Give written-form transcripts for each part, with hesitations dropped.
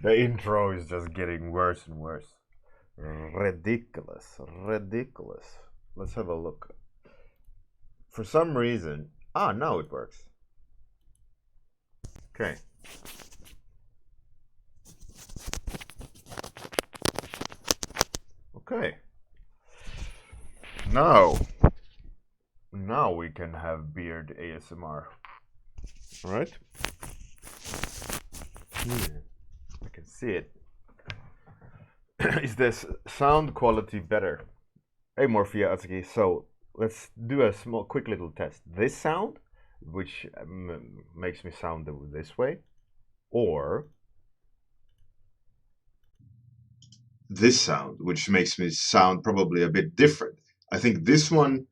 The intro is just getting worse and worse. Ridiculous. Ridiculous. Let's have a look. For some reason... Ah, now it works. Okay. Okay. Now we can have beard ASMR. Alright? I can see it. Is this sound quality better? Hey Morphia Atsuki, so let's do a quick little test. This sound, which makes me sound this way, or this sound, which makes me sound probably a bit different. I think this one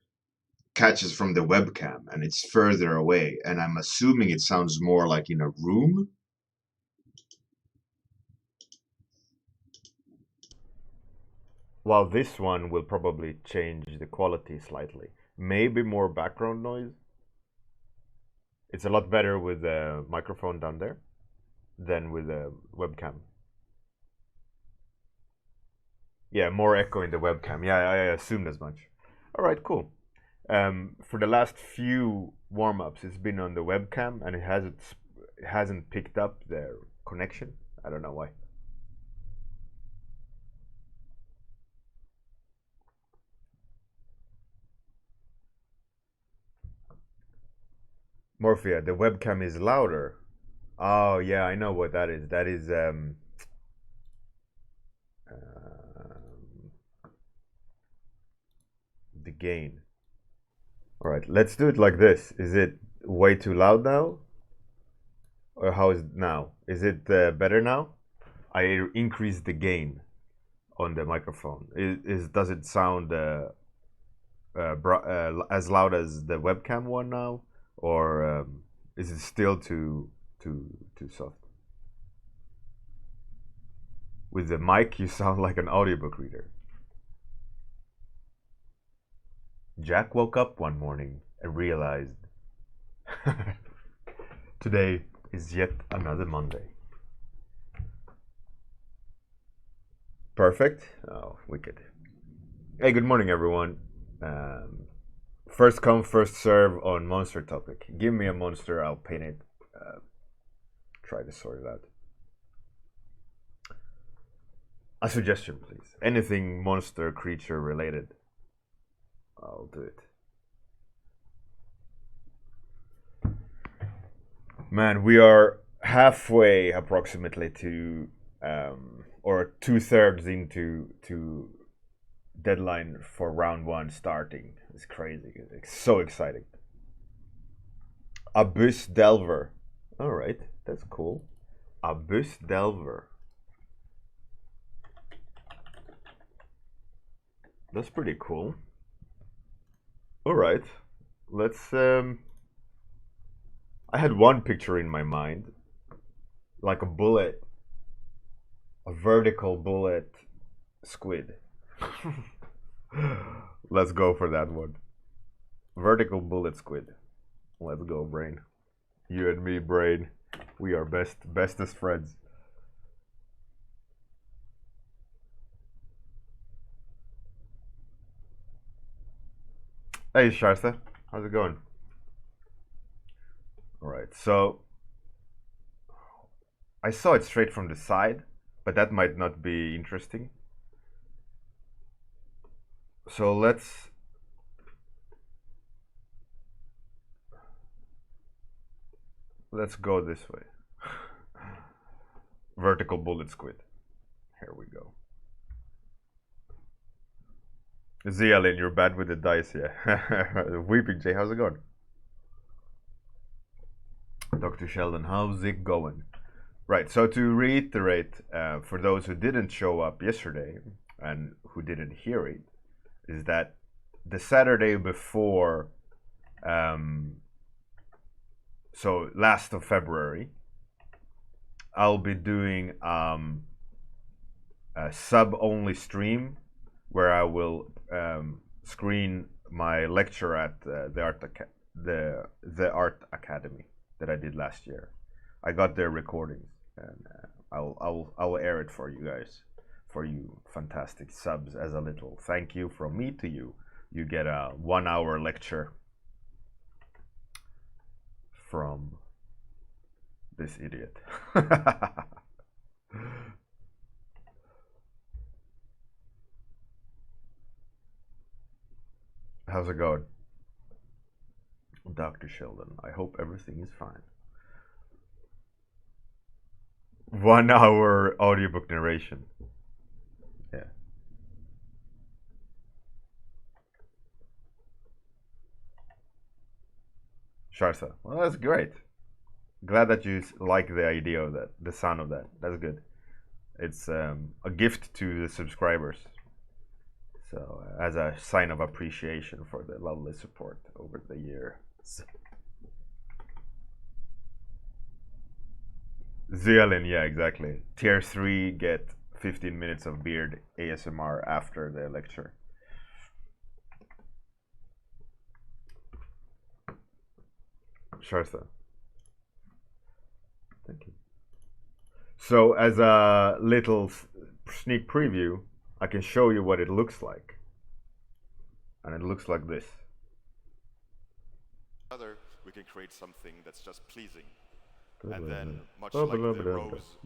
catches from the webcam and it's further away, and I'm assuming it sounds more like in a room. While this one will probably change the quality slightly. Maybe more background noise. It's a lot better with the microphone down there than with the webcam. Yeah, more echo in the webcam. Yeah, I assumed as much. All right, cool. For the last few warm-ups, it's been on the webcam and it hasn't picked up the connection. I don't know why. Morphia, the webcam is louder. Oh yeah, I know what that is. That is the gain. All right, let's do it like this. Is it way too loud now? Or how is it now? Is it better now? I increased the gain on the microphone. Does it sound as loud as the webcam one now, or is it still too soft? With the mic, you sound like an audiobook reader. Jack woke up one morning and realized today is yet another Monday. Perfect. Oh, wicked. Hey, good morning, everyone. First come, first serve on monster topic. Give me a monster, I'll paint it. Try to sort it out. A suggestion, please. Anything monster creature related. I'll do it. Man, we are halfway approximately to or 2/3 into deadline for round 1 starting. It's crazy. It's so exciting. Abyss Delver. Alright, that's cool. Abyss Delver. That's pretty cool. Alright. Let's I had one picture in my mind. Like a bullet. A vertical bullet squid. Let's go for that one. Vertical bullet squid. Let's go, brain. You and me, brain. We are bestest friends. Hey, Sharsta. How's it going? Alright, so I saw it straight from the side, but that might not be interesting. So let's go this way. Vertical bullet squid. Here we go. Zealin, you're bad with the dice, yeah. Weeping Jay, how's it going? Dr. Sheldon, how's it going? Right, so to reiterate, for those who didn't show up yesterday and who didn't hear it, is that the Saturday before, so last of February, I'll be doing a sub-only stream where I will screen my lecture at the Art Academy that I did last year. I got their recordings. and I'll air it for you guys, for you fantastic subs, as a little thank you from me to you. You get a 1-hour lecture from this idiot. How's it going, Dr. Sheldon? I hope everything is fine. 1-hour audiobook narration. Yeah. Sharsa. Well, that's great. Glad that you like the idea of that, the sound of that. That's good. It's a gift to the subscribers. So, as a sign of appreciation for the lovely support over the year. Zealin, yeah, exactly. Tier 3 get 15 minutes of beard ASMR after the lecture. Sharsa. Thank you. So, as a little sneak preview, I can show you what it looks like. And it looks like this. We can create something that's just pleasing. And then, much like the rose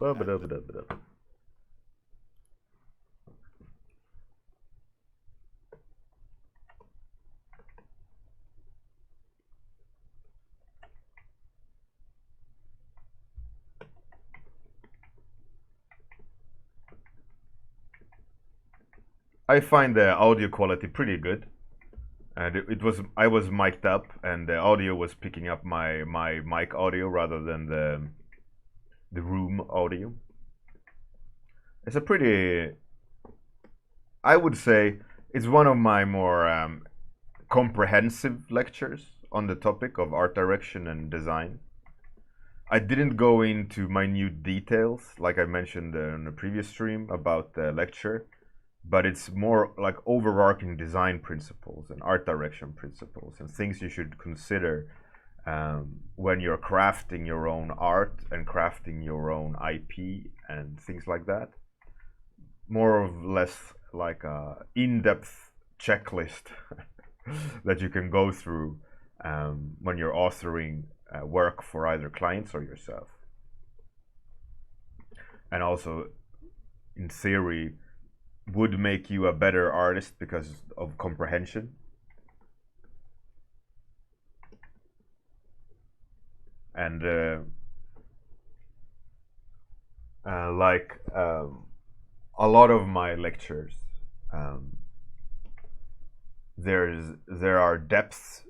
I find the audio quality pretty good, and I was mic'd up, and the audio was picking up my mic audio rather than the room audio. It's a pretty, I would say, it's one of my more comprehensive lectures on the topic of art direction and design. I didn't go into minute details like I mentioned in the previous stream about the lecture, but it's more like overarching design principles and art direction principles and things you should consider when you're crafting your own art and crafting your own IP and things like that. More or less like a in-depth checklist that you can go through when you're authoring work for either clients or yourself. And also, in theory, would make you a better artist because of comprehension. And a lot of my lectures, there are depths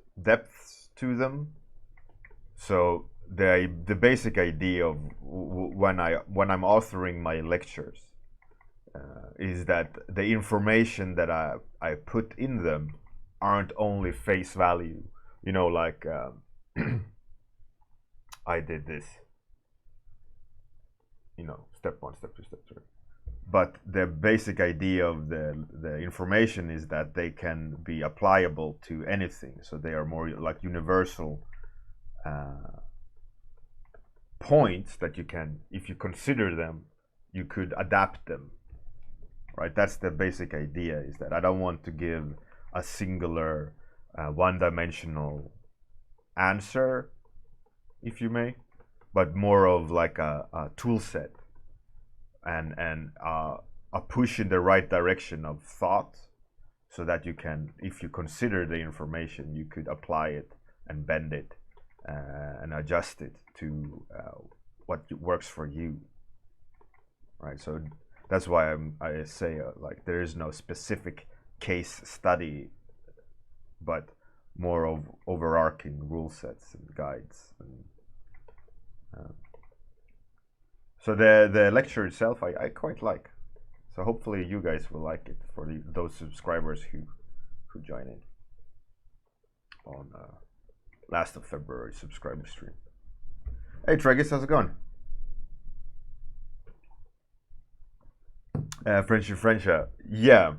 to them. So the basic idea of when I'm authoring my lectures is that the information that I put in them aren't only face value. You know, like I did this. You know, step 1, step 2, step 3. But the basic idea of the information is that they can be applicable to anything. So they are more like universal points that you can, if you consider them, you could adapt them. Right? That's the basic idea, is that I don't want to give a singular one-dimensional answer, if you may, but more of like a tool set and a push in the right direction of thought, so that you can, if you consider the information, you could apply it and bend it and adjust it to what works for you. Right? So that's why I say like there is no specific case study, but more of overarching rule sets and guides. And, so the lecture itself I quite like. So hopefully you guys will like it, for those subscribers who join in on last of February subscriber stream. Hey Tregus, how's it going? French, yeah.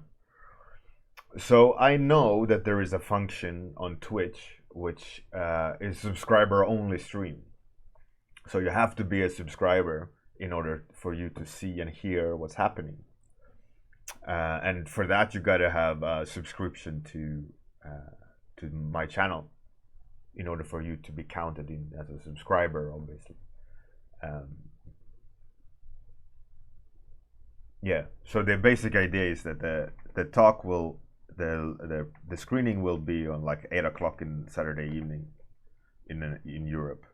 So I know that there is a function on Twitch which is subscriber only stream. So you have to be a subscriber in order for you to see and hear what's happening. And for that, you gotta have a subscription to my channel in order for you to be counted in as a subscriber, obviously. Yeah. So the basic idea is that the talk will the screening will be on like 8 o'clock in Saturday evening in Europe.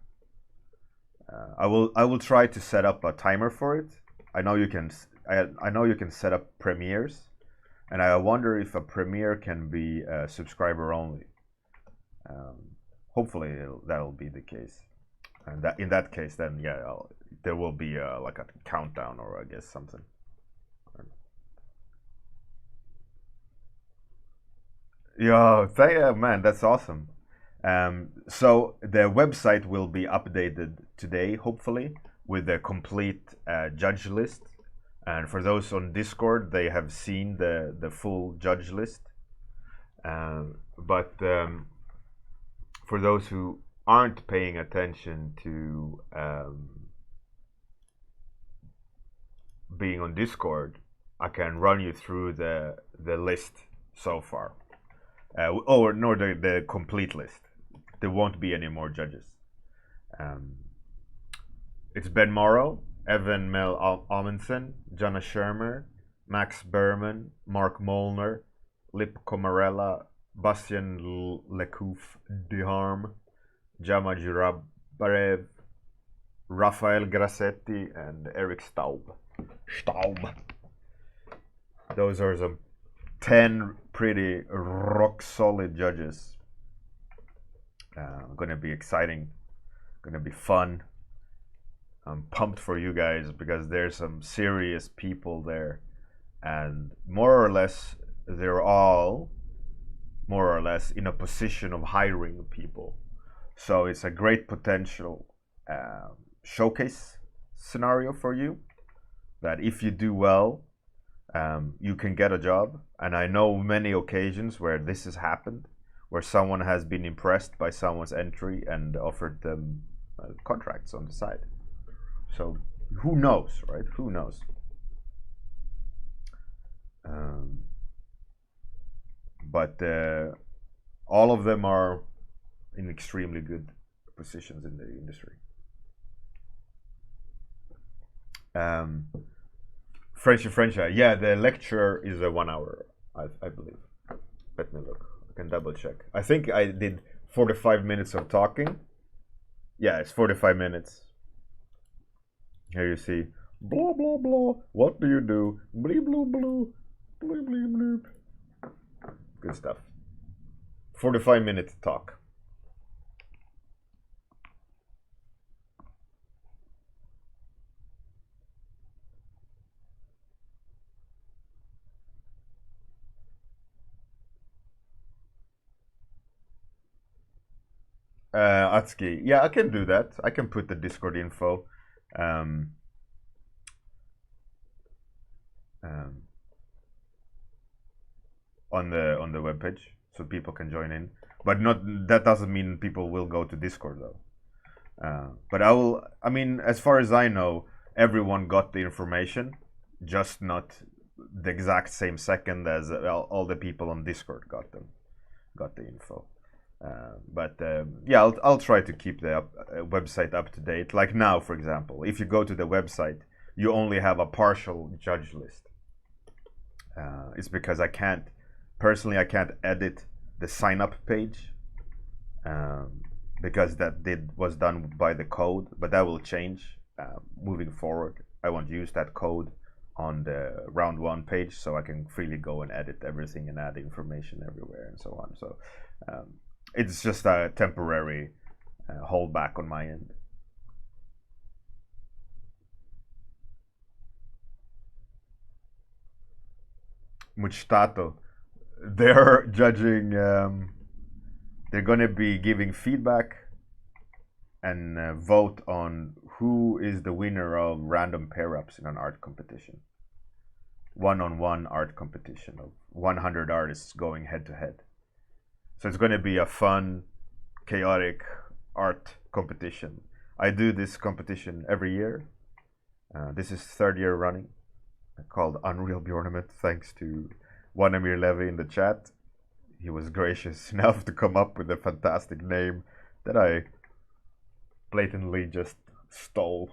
I will try to set up a timer for it. I know you can set up premieres, and I wonder if a premiere can be subscriber only. Hopefully that'll be the case, and that in that case, then yeah, there will be like a countdown or I guess something. Yo, man, that's awesome. So the website will be updated today, hopefully, with the complete judge list. And for those on Discord, they have seen the full judge list. But for those who aren't paying attention to being on Discord, I can run you through the list so far. The complete list. There won't be any more judges. It's Ben Morrow, Evan Mel Amundsen, Jana Shermer, Max Berman, Mark Molnar, Lip Comarella, Bastian Lecouf Deharme, Jama Jurabarev, Rafael Grassetti, and Eric Staub. Those are some 10 pretty rock solid judges. Gonna be exciting, gonna be fun. I'm pumped for you guys because there's some serious people there, and more or less they're all more or less in a position of hiring people. So it's a great potential showcase scenario for you that if you do well, you can get a job. And I know many occasions where this has happened, where someone has been impressed by someone's entry and offered them contracts on the side. So who knows, right? Who knows? But all of them are in extremely good positions in the industry. Frenchy, yeah, the lecture is a 1 hour, I believe. Let me look. I can double check. I think I did 45 minutes of talking. Yeah, it's 45 minutes. Here you see, blah, blah, blah. What do you do? Bleep, bloop, bloop. Bleep, bleep, bloop. Good stuff. 45-minute talk. Atsuki, yeah, I can do that. I can put the Discord info. On the webpage, so people can join in. But that doesn't mean people will go to Discord though. But I mean, as far as I know, everyone got the information, just not the exact same second as all the people on Discord got the info. Yeah, I'll try to keep the website up to date. Like now, for example, if you go to the website, you only have a partial judge list. It's because I can't edit the sign up page because that was done by the code, but that will change moving forward. I won't use that code on the round 1 page, so I can freely go and edit everything and add information everywhere and so on. So it's just a temporary holdback on my end. Muchtato, they're judging. They're gonna be giving feedback and vote on who is the winner of random pair-ups in an art competition. One-on-one art competition of 100 artists going head-to-head. So it's gonna be a fun, chaotic art competition. I do this competition every year, This is third year running, called Unreal Bjornament, thanks to Wanamir Levy in the chat. He was gracious enough to come up with a fantastic name that I blatantly just stole.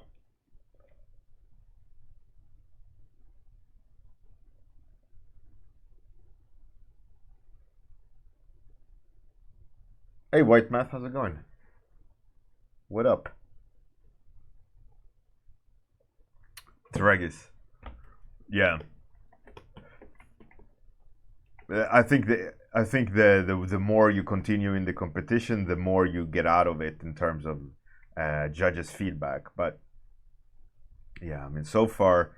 Hey, White Math, how's it going? What up? Regis. Yeah. I think the more you continue in the competition, the more you get out of it in terms of judges' feedback. But yeah, I mean, so far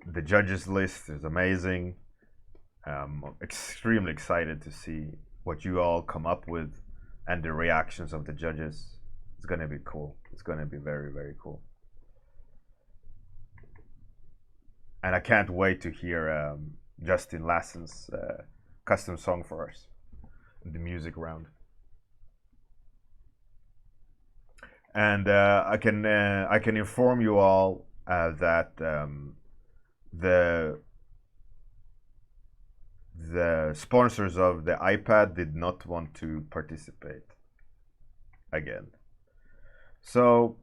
the judges list is amazing. I'm extremely excited to see what you all come up with and the reactions of the judges. It's gonna be cool. It's gonna be very, very cool. And I can't wait to hear Justin Lassen's custom song for us in the music round. And I can inform you all that the sponsors of the iPad did not want to participate again. So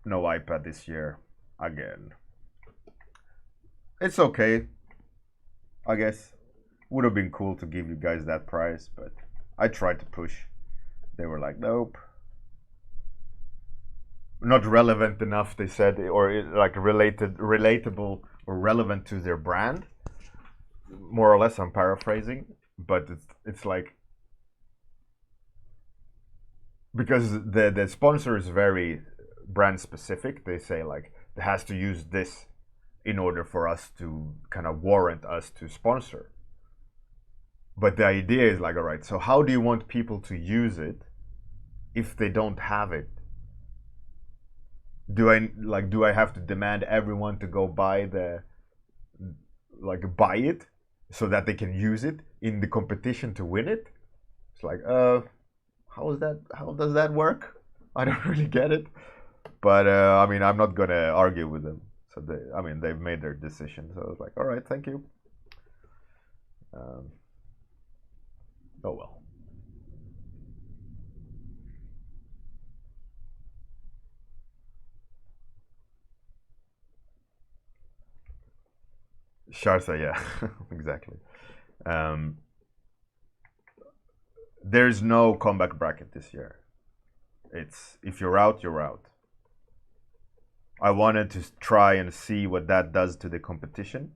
no iPad this year again. It's okay, I guess. Would have been cool to give you guys that prize, but I tried to push. They were like, nope. Not relevant enough, they said, or like relatable or relevant to their brand. More or less, I'm paraphrasing, but it's like, because the sponsor is very brand specific. They say like it has to use this in order for us to kind of warrant us to sponsor. But the idea is like, all right, so how do you want people to use it if they don't have it? Do I have to demand everyone to go buy buy it so that they can use it in the competition to win it? It's like, how does that work? I don't really get it. But I mean, I'm not gonna argue with them. So they've made their decision. So I was like, all right, thank you. Oh well. Sharsa, yeah, exactly. There's no comeback bracket this year. It's if you're out, you're out. I wanted to try and see what that does to the competition.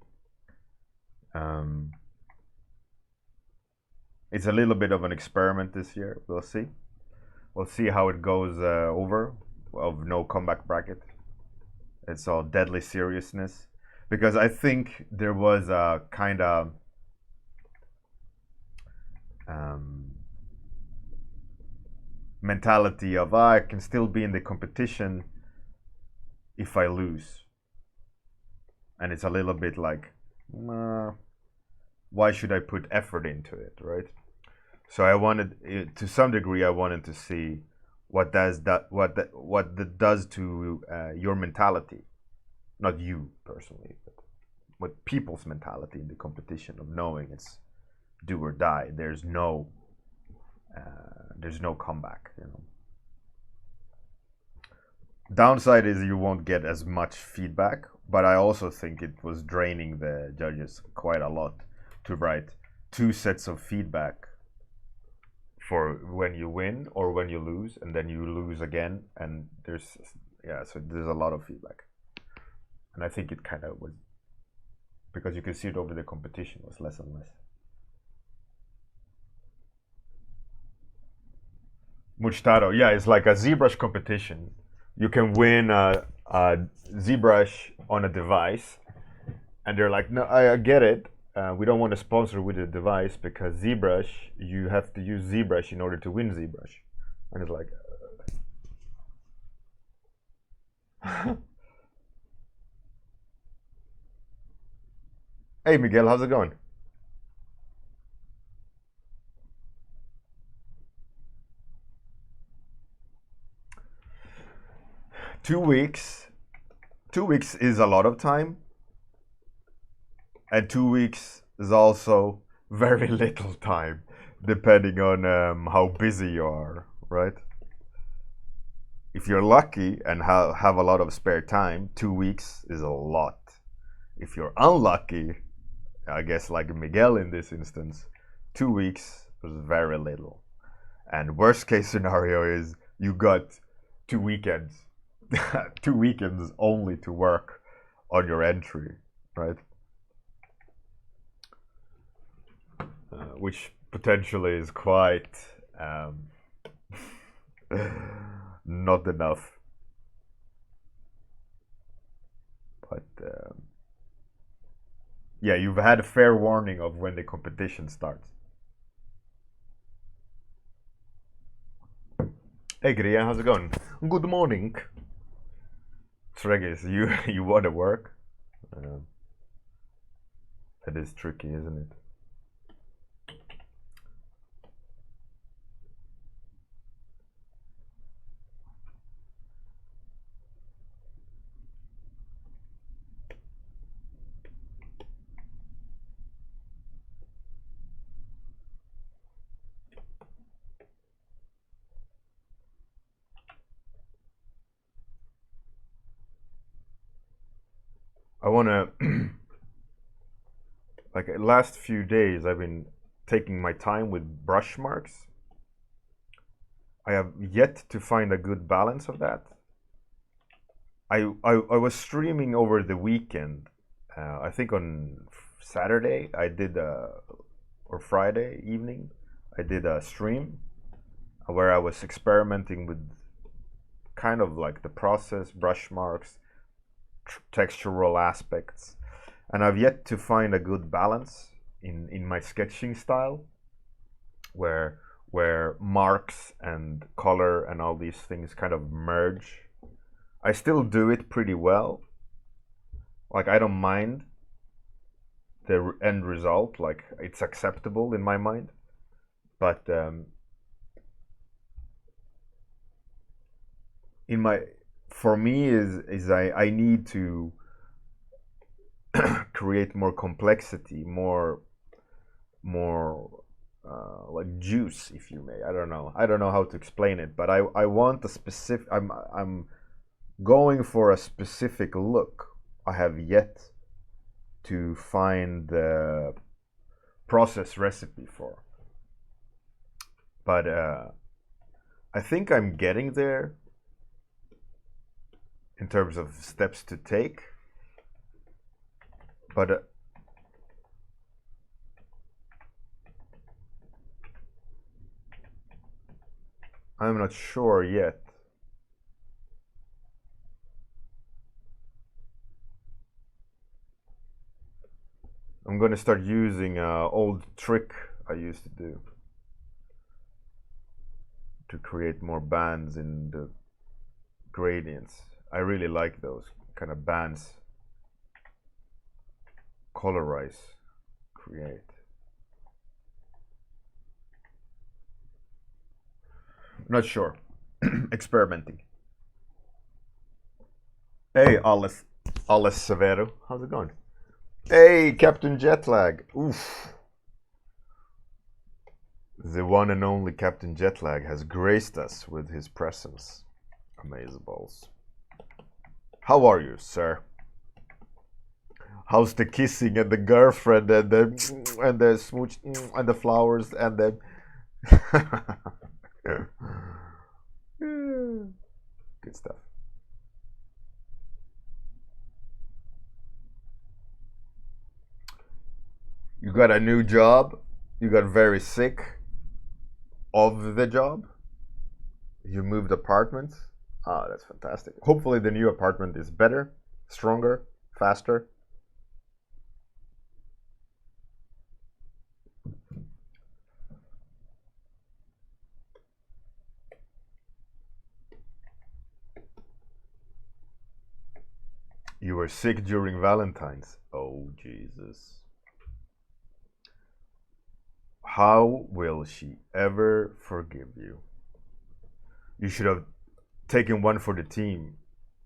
It's a little bit of an experiment this year. We'll see. We'll see how it goes over of no comeback bracket. It's all deadly seriousness. Because I think there was a kind of mentality of I can still be in the competition if I lose. And it's a little bit like, why should I put effort into it, right? So I wanted, to some degree, I wanted to see what does to your mentality, not you personally, but what people's mentality in the competition of knowing it's do or die. There's no comeback. Downside is you won't get as much feedback, but I also think it was draining the judges quite a lot to write 2 sets of feedback for when you win or when you lose, and then you lose again, and so there's a lot of feedback. And I think it kind of was, because you can see it over the competition, was less and less. Mujtaro, yeah, it's like a ZBrush competition. You can win a ZBrush on a device, and they're like, no, I get it. We don't want to sponsor with a device because ZBrush, you have to use ZBrush in order to win ZBrush. And it's like, hey Miguel, how's it going? Two weeks 2 weeks is a lot of time, and 2 weeks is also very little time, depending on how busy you are, right? If you're lucky and have a lot of spare time, 2 weeks is a lot. If you're unlucky, I guess like Miguel in this instance, 2 weeks was very little. And worst case scenario is you got 2 weekends, 2 weekends only to work on your entry, right? Which potentially is quite not enough. But yeah, you've had a fair warning of when the competition starts. Hey Gria, how's it going? Good morning. Sregis, you want to work? That is tricky, isn't it? I wanna like last few days I've been taking my time with brush marks. I have yet to find a good balance of that. I was streaming over the weekend. I think on Saturday I did or Friday evening I did a stream where I was experimenting with kind of like the process, brush marks, textural aspects, and I've yet to find a good balance in my sketching style where marks and color and all these things kind of merge. I still do it pretty well. Like I don't mind the end result, like it's acceptable in my mind. But in my for me is I need to create more complexity, more like juice, if you may. I don't know how to explain it, but I want a specific. I'm going for a specific look. I have yet to find the process recipe for, but I think I'm getting there in terms of steps to take. But I'm not sure yet. I'm going to start using an old trick I used to do to create more bands in the gradients. I really like those kind of bands. Colorize, create. Not sure. Experimenting. Hey, Alice Severo. How's it going? Hey, Captain Jetlag. Oof. The one and only Captain Jetlag has graced us with his presence. Amazeballs. How are you, sir? How's the kissing and the girlfriend and the smooch and the flowers and the good stuff. You got a new job. You got very sick of the job. You moved apartments. Ah, that's fantastic. Hopefully the new apartment is better, stronger, faster. You were sick during Valentine's. Oh, Jesus. How will she ever forgive you? You should have taken one for the team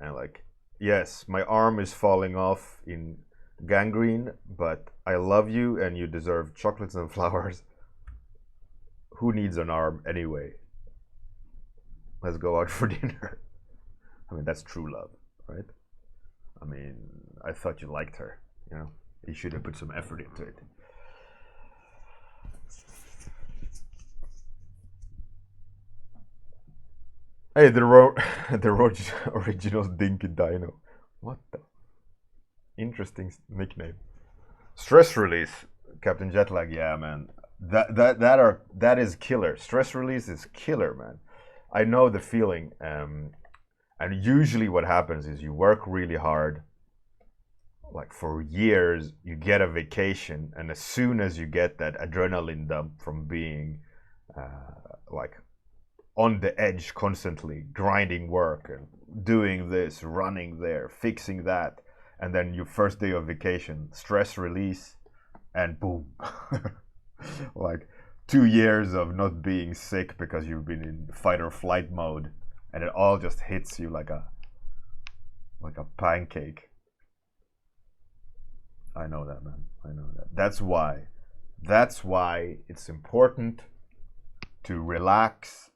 and like Yes, my arm is falling off in gangrene, but I love you and you deserve chocolates and flowers. Who needs an arm anyway? Let's go out for dinner. I mean, that's true love, right? I mean, I thought you liked her, you know? You should have put some effort into it. Hey, the original Dinky Dino. What the? Interesting nickname. Stress release, Captain Jetlag. Yeah, man. That is killer. Stress release is killer, man. I know the feeling. And usually, what happens is you work really hard, like for years. You get a vacation, and as soon as you get that adrenaline dump from being, like, on the edge constantly, grinding work and doing this, running there, fixing that, and then your first day of vacation, stress release, and boom. Like 2 years of not being sick because you've been in fight or flight mode, and it all just hits you like a pancake. I know that, man. I know that. That's why it's important to relax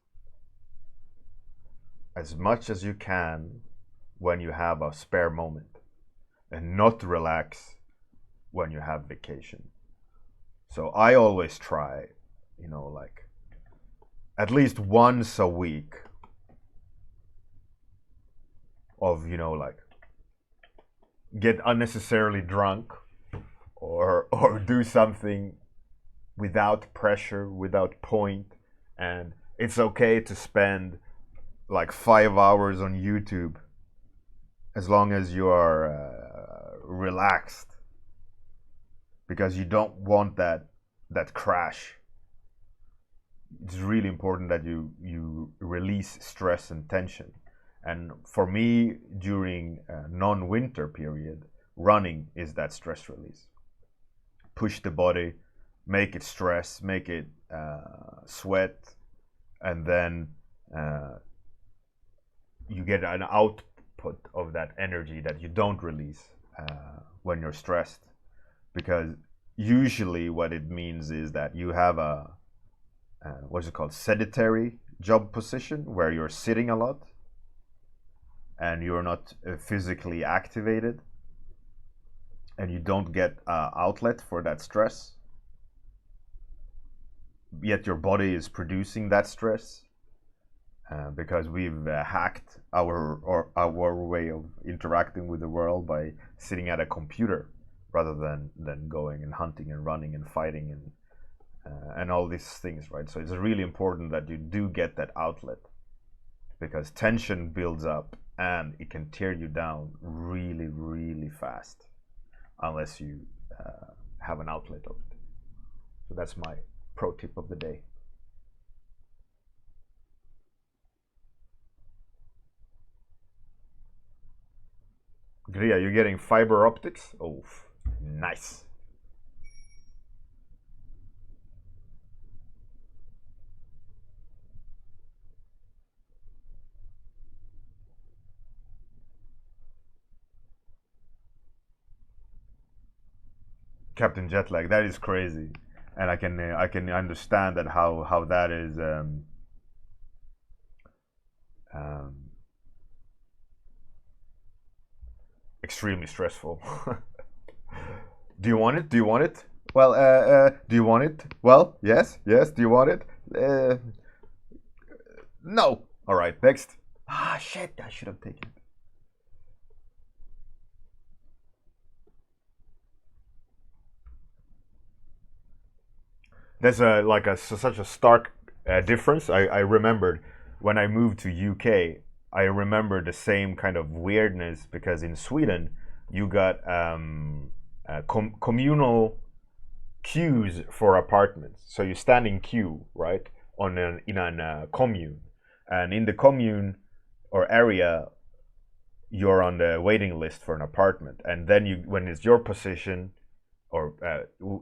as much as you can when you have a spare moment, and not relax when you have vacation. So I always try, you know, like at least once a week of, you know, like get unnecessarily drunk or do something without pressure, without point. And it's okay to spend like 5 hours on YouTube as long as you are relaxed, because you don't want that crash. It's really important that you release stress and tension. And for me, during non-winter period, running is that stress release. Push the body, make it stress, make it sweat, and then you get an output of that energy that you don't release when you're stressed. Because usually what it means is that you have a what's it called, sedentary job position, where you're sitting a lot and you're not physically activated, and you don't get outlet for that stress, yet your body is producing that stress. Because we've hacked our way of interacting with the world by sitting at a computer rather than going and hunting and running and fighting and all these things, right? So it's really important that you do get that outlet, because tension builds up and it can tear you down really, really fast unless you have an outlet of it. So that's my pro tip of the day. Gria, you're getting fiber optics? Oh, nice. Captain Jetlag, that is crazy, and I can understand that how that is extremely stressful. Do you want it? Do you want it? Well, do you want it? Well, yes, yes. Do you want it? No. All right, next. Ah, shit! I should have taken it. There's such a stark difference. I remembered when I moved to UK. I remember the same kind of weirdness, because in Sweden you got communal queues for apartments. So you stand in queue, right, in a commune, and in the commune or area, you're on the waiting list for an apartment. And then when it's your position or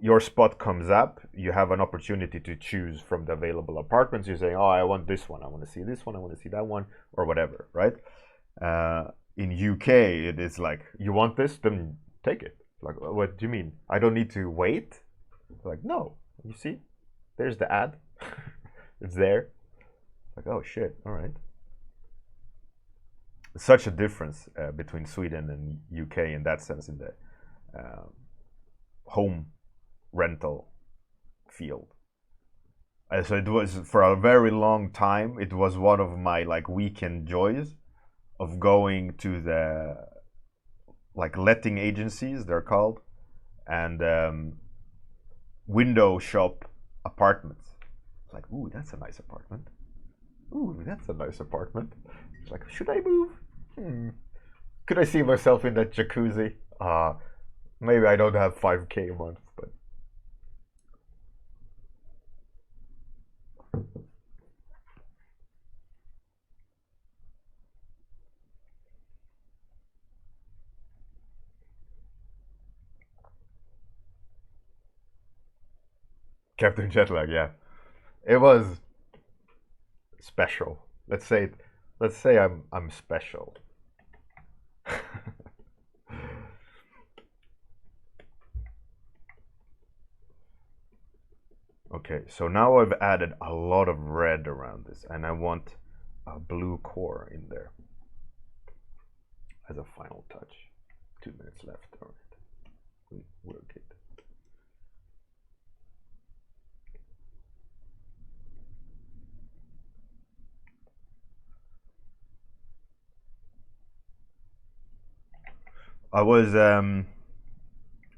your spot comes up, you have an opportunity to choose from the available apartments. You say, oh, I want this one, I want to see this one, I want to see that one, or whatever, right? in UK it is like, you want this, then take it. Like, what do you mean? I don't need to wait? Like, no. You see, there's the ad. It's there. Like, oh shit, all right. Such a difference between Sweden and UK in that sense, in the home rental field. So it was, for a very long time, it was one of my like weekend joys of going to the like letting agencies, they're called, and window shop apartments. It's like, ooh, that's a nice apartment. Ooh, that's a nice apartment. It's like, should I move? Could I see myself in that jacuzzi? Maybe I don't have 5K a month, but Captain Jetlag, yeah, it was special. Let's say I'm special. Okay, so now I've added a lot of red around this, and I want a blue core in there as a final touch. 2 minutes left. All right, we're good.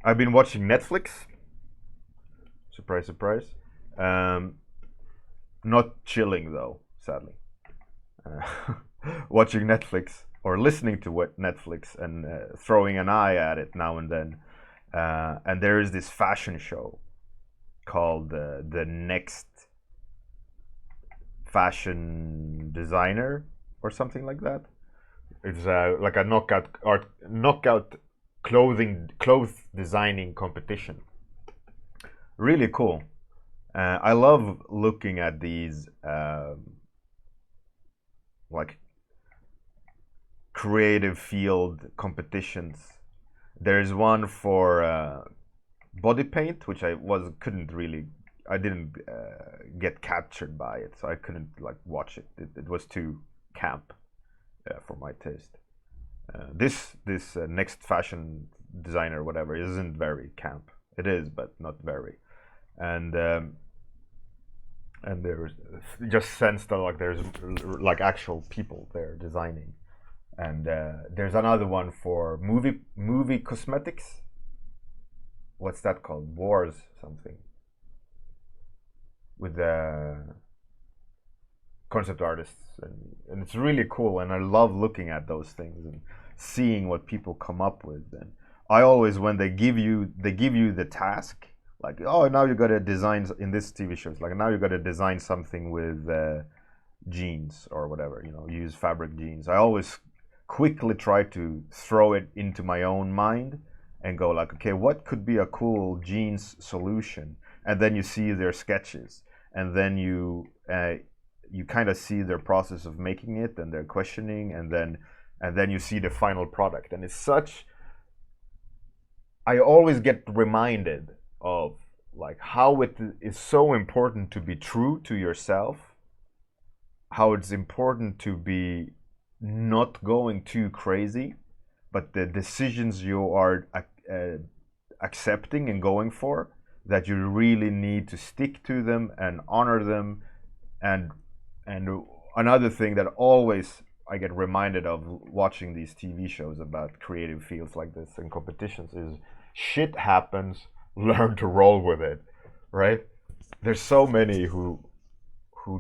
I've been watching Netflix. Surprise, surprise. Not chilling though, sadly. Watching Netflix or listening to what Netflix and throwing an eye at it now and then. And there is this fashion show called The Next Fashion Designer or something like that. It's like a knockout clothes designing competition. Really cool. I love looking at these like creative field competitions. There's one for body paint, which I didn't get captured by it, so I couldn't like watch it. It was too camp for my taste. This next fashion designer, whatever, isn't very camp. It is, but not very. And there's just sense that like there's like actual people there designing. And there's another one for movie cosmetics. What's that called? Wars something. With the concept artists, and it's really cool, and I love looking at those things and seeing what people come up with. And I always, when they give you the task, like, oh, now you got to design, in this TV shows, like, now you got to design something with jeans or whatever, use fabric jeans. I always quickly try to throw it into my own mind and go like, okay, what could be a cool jeans solution? And then you see their sketches, and then you kind of see their process of making it and their questioning, and then you see the final product. And it's such, I always get reminded of like how it is so important to be true to yourself, how it's important to be not going too crazy, but the decisions you are accepting and going for, that you really need to stick to them and honor them. And another thing that always I get reminded of watching these TV shows about creative fields like this and competitions is shit happens, learn to roll with it, right? There's so many who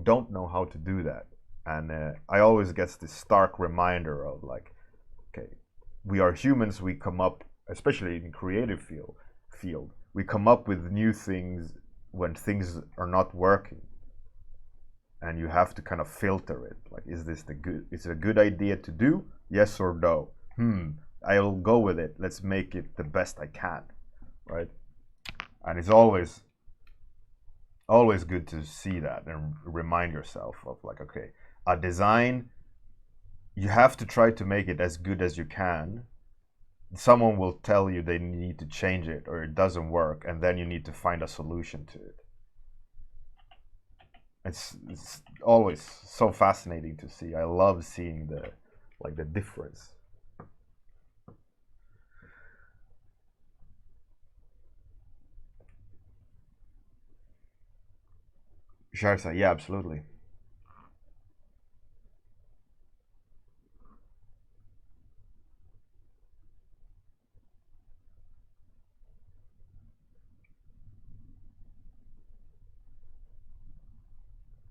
don't know how to do that. And I always get this stark reminder of like, okay, we are humans, we come up, especially in creative field, we come up with new things when things are not working. And you have to kind of filter it. Like, is it a good idea to do? Yes or no? I'll go with it. Let's make it the best I can, right? And it's always good to see that and remind yourself of like, okay, a design, you have to try to make it as good as you can. Someone will tell you they need to change it or it doesn't work, and then you need to find a solution to it. It's always so fascinating to see. I love seeing the difference. Sharsa, yeah, absolutely.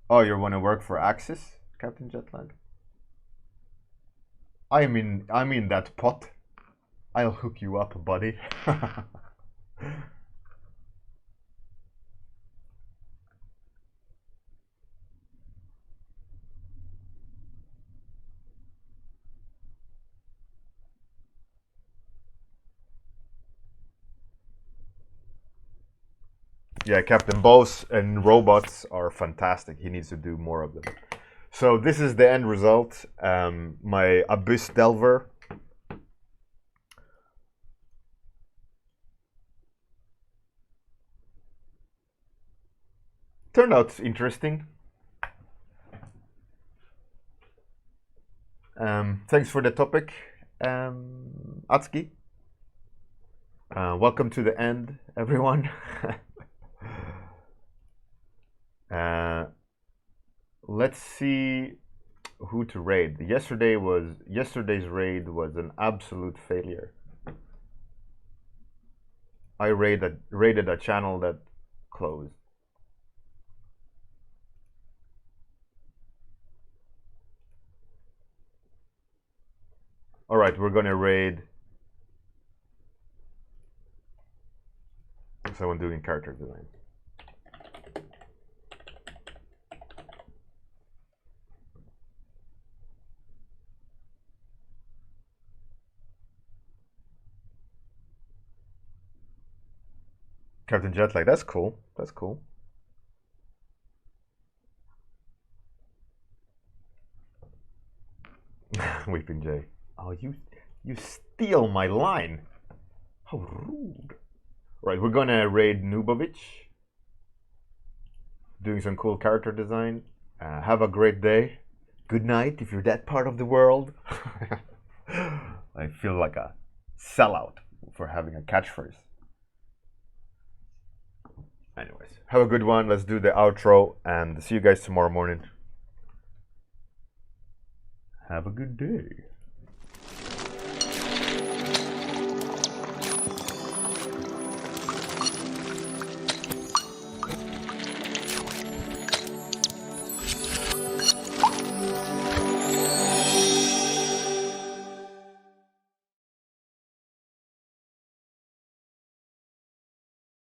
Oh, you want to work for Axis, Captain Jetlag? I'm in that pot. I'll hook you up, buddy. Yeah, Captain Boss and robots are fantastic. He needs to do more of them. So this is the end result. My Abyss Delver. Turned out interesting. Thanks for the topic, Atsuki. Welcome to the end, everyone. Let's see who to raid. Yesterday's raid was an absolute failure. I raided a channel that closed. All right, we're gonna raid someone doing character design. Captain Jetlag, that's cool. That's cool. Weeping Jay. Oh, you steal my line. How rude. Right, we're gonna raid Nubovich. Doing some cool character design. Have a great day. Good night if you're that part of the world. I feel like a sellout for having a catchphrase. Anyways, have a good one. Let's do the outro and see you guys tomorrow morning. Have a good day.